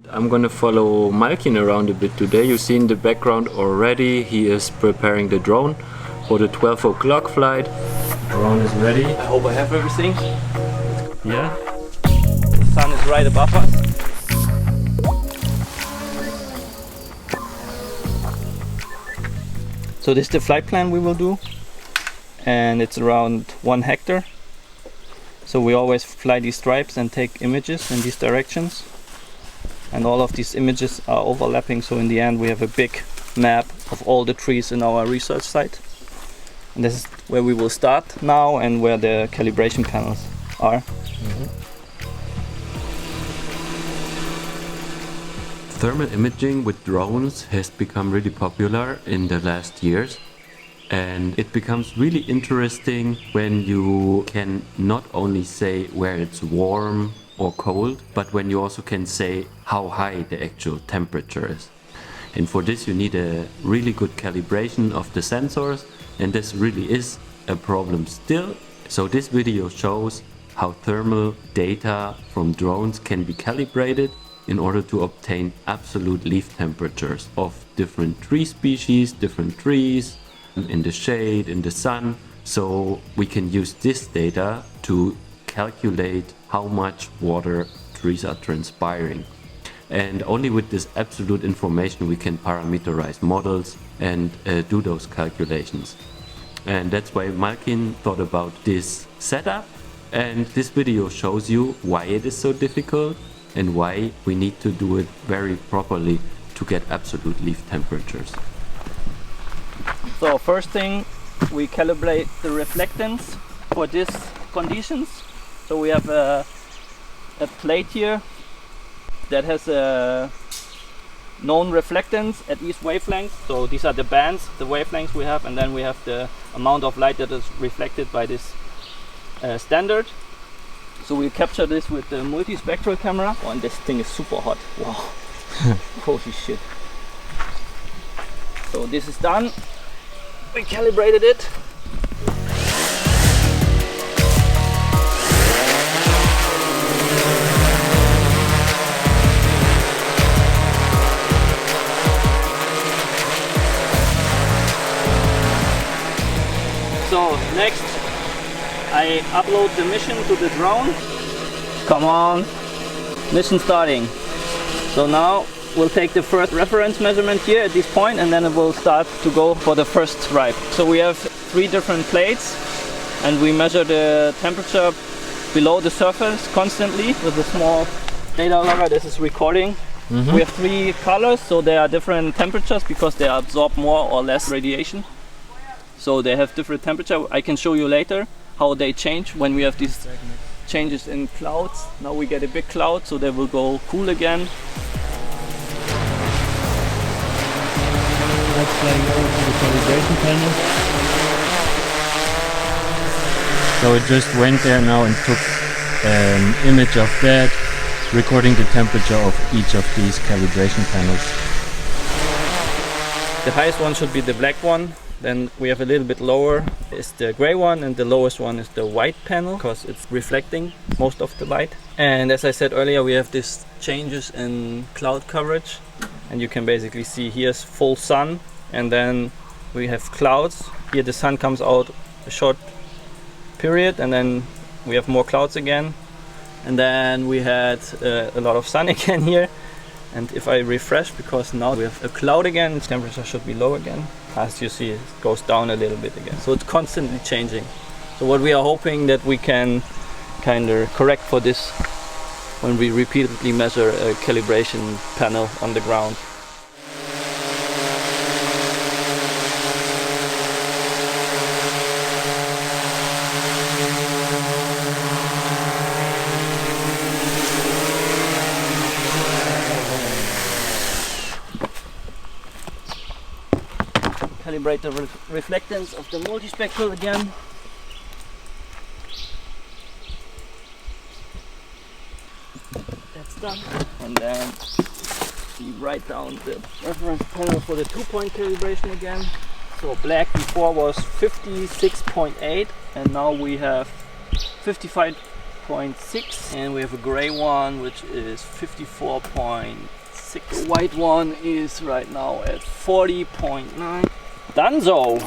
I'm gonna follow Malkin around a bit today. You see in the background already, he is preparing the drone for the 12 o'clock flight. The drone is ready. I hope I have everything. Yeah. The sun is right above us. So this is the flight plan we will do, and it's around 1 hectare. So we always fly these stripes and take images in these directions. And all of these images are overlapping, so in the end we have a big map of all the trees in our research site. And this is where we will start now and where the calibration panels are. Thermal imaging with drones has become really popular in the last years. And it becomes really interesting when you can not only say where it's warm or cold, but when you also can say how high the actual temperature is. And for this you need a really good calibration of the sensors, and this really is a problem still. So this video shows how thermal data from drones can be calibrated in order to obtain absolute leaf temperatures of different tree species, different trees, in the shade, in the sun. So we can use this data to calculate how much water trees are transpiring. And only with this absolute information we can parameterize models and do those calculations. And that's why Malkin thought about this setup. And this video shows you why it is so difficult and why we need to do it very properly to get absolute leaf temperatures. So first thing, we calibrate the reflectance for these conditions. So we have a plate here that has a known reflectance at each wavelength. So these are the bands, the wavelengths we have, and then we have the amount of light that is reflected by this standard. So we capture this with the multispectral camera. Oh, and this thing is super hot. Wow. Holy shit. So this is done. We calibrated it. So next I upload the mission to the drone. Come on, mission starting. So now we'll take the first reference measurement here at this point, and then it will start to go for the first stripe. So we have 3 different plates, and we measure the temperature below the surface constantly with a small data logger. This is recording. We have 3 colors, so they are different temperatures because they absorb more or less radiation. So they have different temperature. I can show you later how they change when we have these changes in clouds. Now we get a big cloud, so they will go cool again. That's flying over to the calibration panel. So it just went there now and took an image of that, recording the temperature of each of these calibration panels. The highest one should be the black one. Then we have a little bit lower is the gray one, and the lowest one is the white panel because it's reflecting most of the light. And as I said earlier, we have these changes in cloud coverage, and you can basically see here's full sun, and then we have clouds. Here the sun comes out a short period, and then we have more clouds again, and then we had a lot of sun again here. And if I refresh, because now we have a cloud again, the temperature should be low again. As you see, it goes down a little bit again. So it's constantly changing. So what we are hoping that we can kind of correct for this when we repeatedly measure a calibration panel on the ground. Calibrate the reflectance of the multispectral again. That's done. And then we write down the reference panel for the 2-point calibration again. So black before was 56.8, and now we have 55 50.6, and we have a gray one which is 54.6. The white one is right now at 40.9. Dunzo!